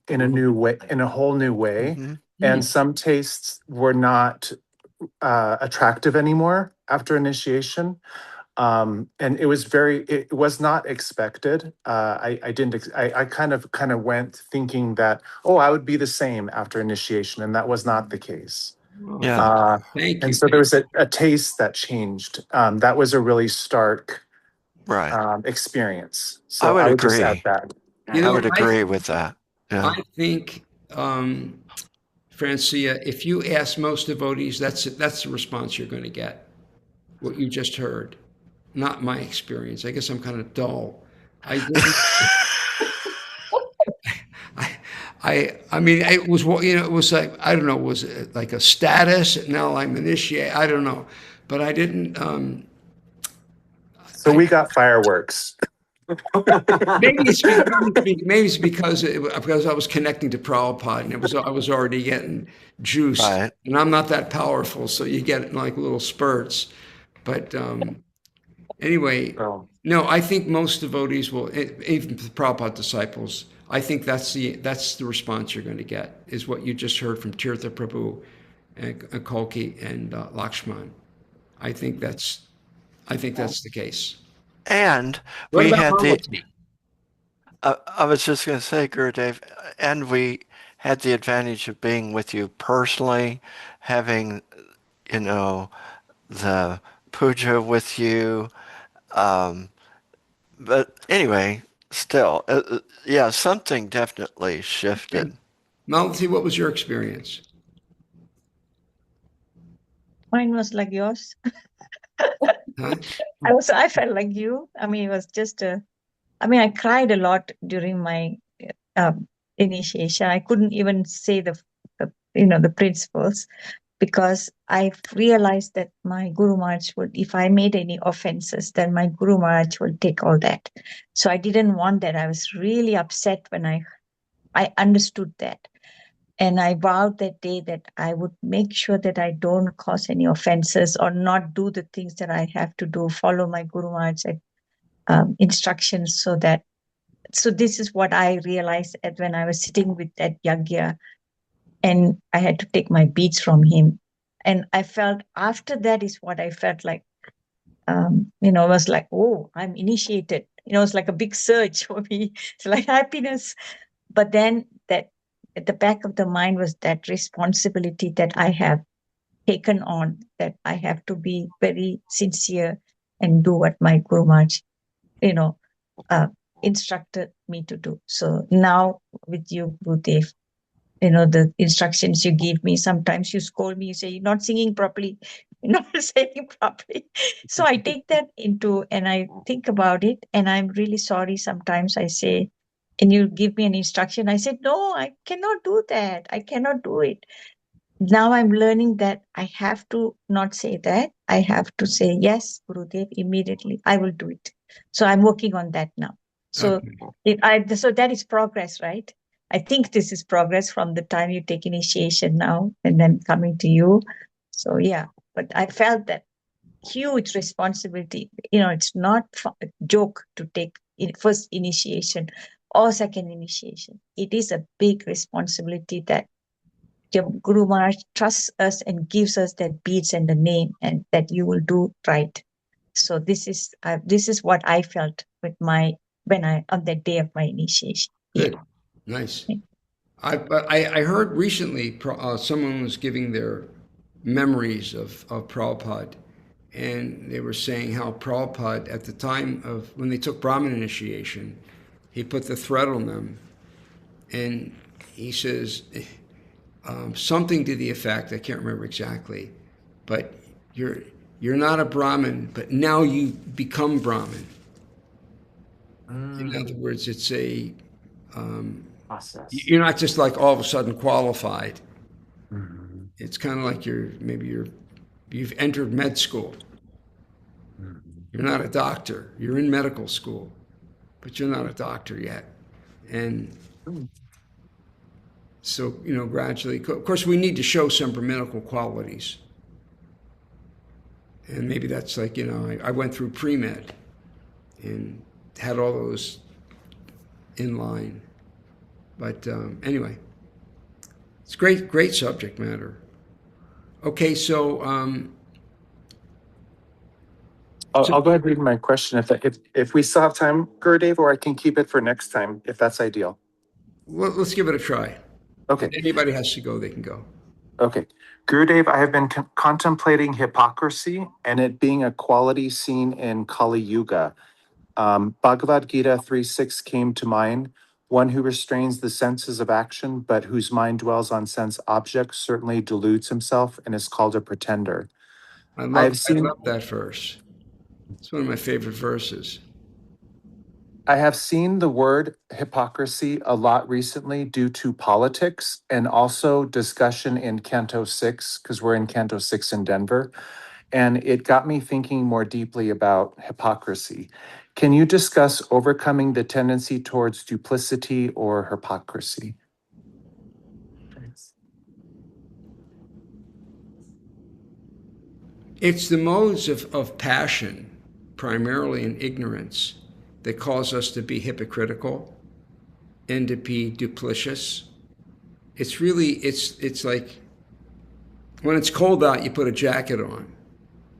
in a new way, in a whole new way. And some tastes were not attractive anymore after initiation. And it was not expected. I kind of went thinking that, oh, I would be the same after initiation, and that was not the case. Yeah. Thank you. And so there was a taste that changed. That was a really stark experience. So I would would just agree. add that. I would agree with that. Yeah. I think, Francia, if you ask most devotees, that's the response you're going to get. What you just heard, not my experience. I guess I'm kind of dull. I mean, it was, it was like, I don't know, was it like a status? Now I'm initiate. I don't know, but I didn't. So we got fireworks. Maybe it's because I was connecting to Prabhupada, and I was already getting juiced, Right. and I'm not that powerful, so you get it in like little spurts. But anyway, no, I think most devotees will, even the Prabhupada disciples, I think that's the response you're going to get, is what you just heard from Tirtha Prabhu and Kalki and Lakshman. I think that's the case. And What we about had Malati? I was just going to say, Gurudev, and we had the advantage of being with you personally, having, the puja with you. But anyway, still, yeah, something definitely shifted. Okay. Malati, what was your experience? Mine was like yours. Huh? I felt like you. I mean, it was just I cried a lot during my initiation. I couldn't even say the principles, because I realized that my Guru Maharaj would, if I made any offenses, then my Guru Maharaj would take all that. So I didn't want that. I was really upset when I understood that. And I vowed that day that I would make sure that I don't cause any offenses or not do the things that I have to do, follow my Guru Maharaj's instructions. So this is what I realized when I was sitting with that yagya, and I had to take my beads from him. And I felt after that is what I felt like, it was like, oh, I'm initiated. It's like a big surge for me. It's like happiness. But then that at the back of the mind was that responsibility that I have taken on, that I have to be very sincere and do what my Guru Maharaj, instructed me to do. So now with you, Gurudev, the instructions you give me, sometimes you scold me, you say, you're not singing properly, you're not saying properly. So I take that and I think about it, and I'm really sorry. Sometimes I say, and you give me an instruction, I said, no, I cannot do that. I cannot do it. Now I'm learning that I have to not say that. I have to say, yes, Gurudev, immediately, I will do it. So I'm working on that now. So so that is progress, right? I think this is progress from the time you take initiation now and then coming to you. So yeah, but I felt that huge responsibility. It's not a joke to take first initiation or second initiation. It is a big responsibility that your Guru Maharaj trusts us and gives us that beads and the name, and that you will do right. So this is what I felt with on that day of my initiation. Good. Nice. I heard recently someone was giving their memories of Prabhupada, and they were saying how Prabhupada, at the time of when they took Brahmin initiation, he put the thread on them, and he says something to the effect, I can't remember exactly, but you're not a Brahmin, but now you become Brahmin. In other words, it's a Process. you're not just like all of a sudden qualified. Mhm. It's kind of like you've entered med school. Mhm. You're not a doctor. You're in medical school, but you're not a doctor yet. And so, gradually, of course, we need to show some medical qualities. And maybe that's like, I went through pre-med and had all those in line. But anyway, it's great subject matter. Okay, so I'll go ahead and read my question if we still have time, Gurudev, or I can keep it for next time if that's ideal. let's give it a try. Okay. If anybody has to go, they can go. Okay. Gurudev, I have been contemplating hypocrisy and it being a quality seen in Kali Yuga. Bhagavad Gita 3:6 came to mind. One who restrains the senses of action, but whose mind dwells on sense objects, certainly deludes himself and is called a pretender. I love that verse. It's one of my favorite verses. I have seen the word hypocrisy a lot recently due to politics and also discussion in Canto 6, because we're in Canto 6 in Denver. And it got me thinking more deeply about hypocrisy. Can you discuss overcoming the tendency towards duplicity or hypocrisy? It's the modes of passion, primarily in ignorance, that cause us to be hypocritical and to be duplicitous. It's really, it's like when it's cold out, you put a jacket on,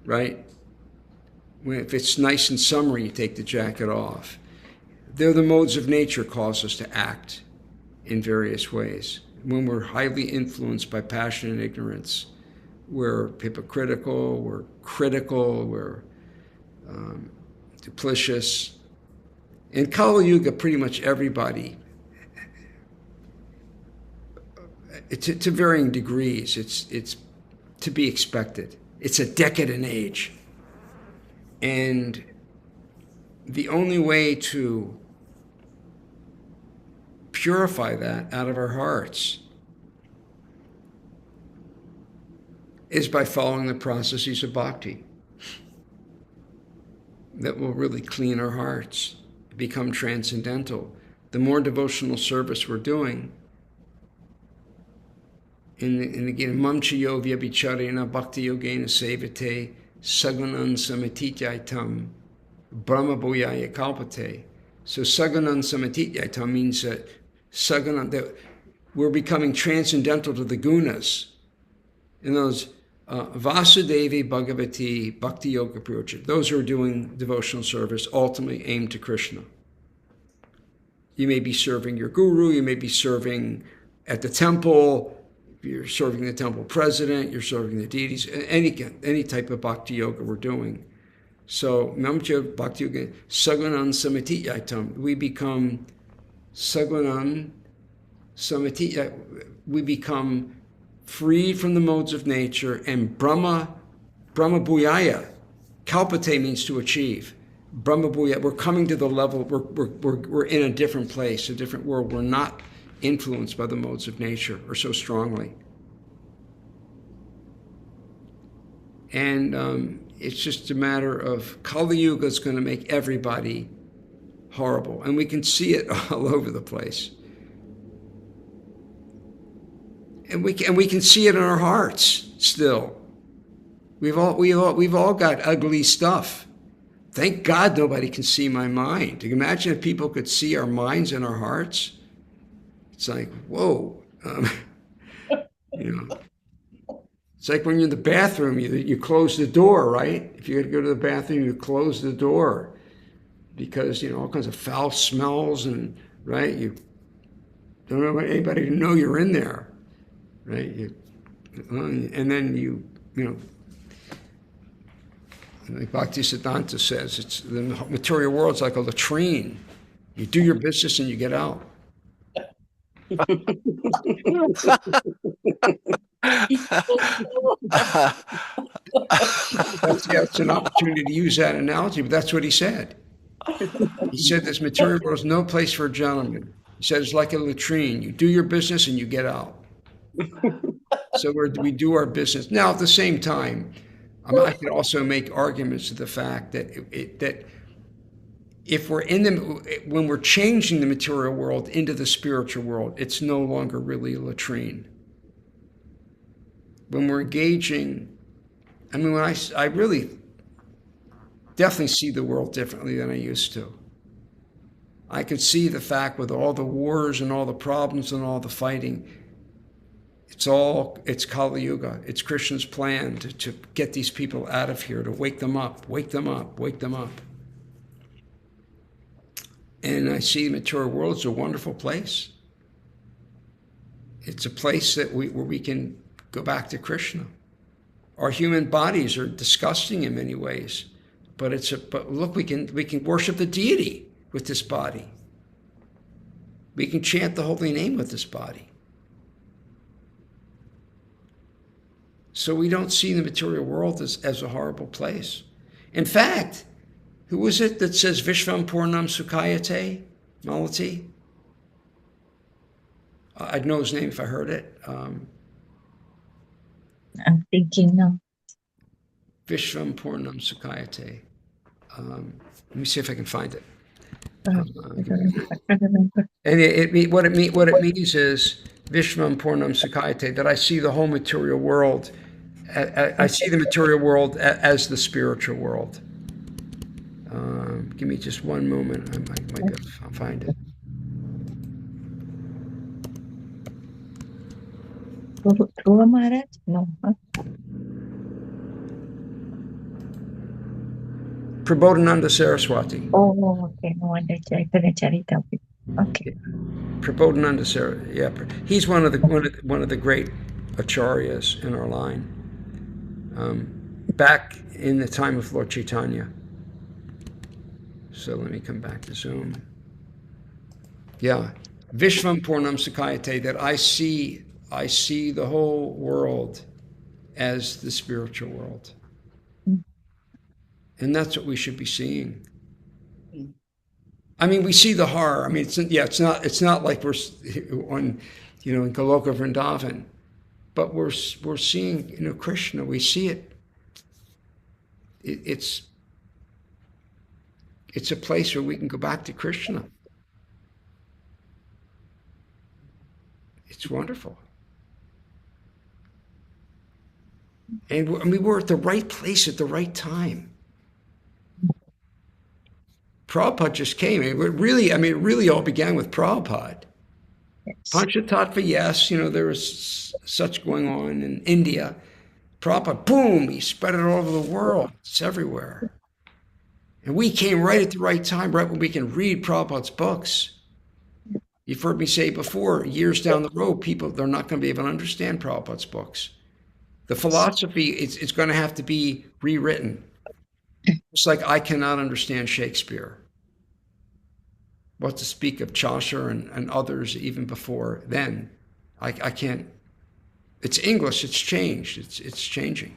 right? If it's nice and summery, you take the jacket off. They're the modes of nature cause us to act in various ways. When we're highly influenced by passion and ignorance, we're hypocritical, we're critical, we're duplicitous. In Kali Yuga, pretty much everybody, to varying degrees, it's to be expected. It's a decadent age. And the only way to purify that out of our hearts is by following the processes of bhakti that will really clean our hearts, become transcendental. The more devotional service we're doing, and again, mamchayo vyabhicharena bhakti yogena sevate saganan samatityaitam brahma bhuyaya kalpate. So saganan samatityaitam means that that we're becoming transcendental to the gunas. In those Vasudevi Bhagavati Bhakti Yoga Prayoja, those who are doing devotional service ultimately aim to Krishna. You may be serving your guru, you may be serving at the temple, you're serving the temple president, you're serving the deities, any type of bhakti yoga we're doing. So, Namcha Bhakti Yoga, Saganan Samatityatam, we become Saganan Samatitya, we become freed from the modes of nature, and Brahma Bhuyaya, Kalpate means to achieve. Brahma Bhuyaya, we're coming to the level, we're in a different place, a different world. We're not influenced by the modes of nature or so strongly. And it's just a matter of Kali Yuga is going to make everybody horrible, and we can see it all over the place. And we can see it in our hearts still. We've all got ugly stuff. Thank God nobody can see my mind. Imagine if people could see our minds and our hearts. It's like, whoa. It's like when you're in the bathroom, you close the door, right? If you got to go to the bathroom, you close the door because, all kinds of foul smells and, right? You don't want anybody to know you're in there. Right, and then like Bhakti Siddhanta says, it's the material world's like a latrine. You do your business and you get out. That's an opportunity to use that analogy, but that's what he said. He said this material world is no place for a gentleman. He said it's like a latrine. You do your business and you get out. So we do our business. Now, at the same time, I can also make arguments to the fact that that if we're when we're changing the material world into the spiritual world, it's no longer really a latrine. When we're engaging, I mean, when I really definitely see the world differently than I used to. I can see the fact with all the wars and all the problems and all the fighting, it's Kali Yuga. It's Krishna's plan to get these people out of here, to wake them up, wake them up, wake them up. And I see the material world as a wonderful place. It's a place that where we can go back to Krishna. Our human bodies are disgusting in many ways, but look, we can worship the deity with this body. We can chant the holy name with this body. So we don't see the material world as a horrible place. In fact, who is it that says Vishvam Purnam Sukhayate, Malati? I'd know his name if I heard it. I'm thinking now. Vishvam Purnam Sukhayate. Let me see if I can find it. I don't remember. And what it means is Vishvam Purnam Sukhayate, that I see the whole material world. I see the material world as the spiritual world. Give me just one moment. I'll find it. Prahlad Maharaj? No. Huh? Prabodhananda Saraswati. Oh, okay. No wonder I couldn't charita. Okay. Prabodhananda Saraswati. Yeah, he's one of the great acharyas in our line. Back in the time of Lord Chaitanya. So let me come back to Zoom. Yeah, Vishvam Purnam Sukhayate, that I see the whole world as the spiritual world. And that's what we should be seeing. I mean, we see the horror. I mean, it's not like we're on, in Goloka Vrindavan, but we're seeing, Krishna. We see it. It's a place where we can go back to Krishna. It's wonderful. And we're at the right place at the right time. Prabhupada just came. It really all began with Prabhupada. Yes. Panchatattva, yes, there was such going on in India. Prabhupada, boom, he spread it all over the world. It's everywhere. And we came right at the right time, right when we can read Prabhupada's books. You've heard me say before, years down the road, they're not going to be able to understand Prabhupada's books. The philosophy, it's going to have to be rewritten. Just like I cannot understand Shakespeare. What to speak of Chaucer and others even before then. I can't. It's English, it's changed, it's changing.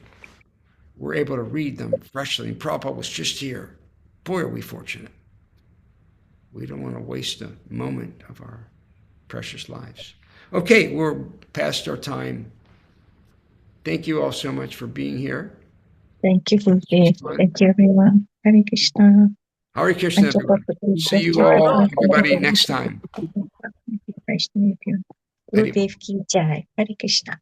We're able to read them freshly, and Prabhupada was just here. Boy, are we fortunate. We don't want to waste a moment of our precious lives. Okay, we're past our time. Thank you all so much for being here. Thank you, Guruji. Thank you, everyone. Hare Krishna. Hare Krishna, everyone. See you all, everybody, next time. Nice to meet you. Gurudev ki jai. Hare Krishna.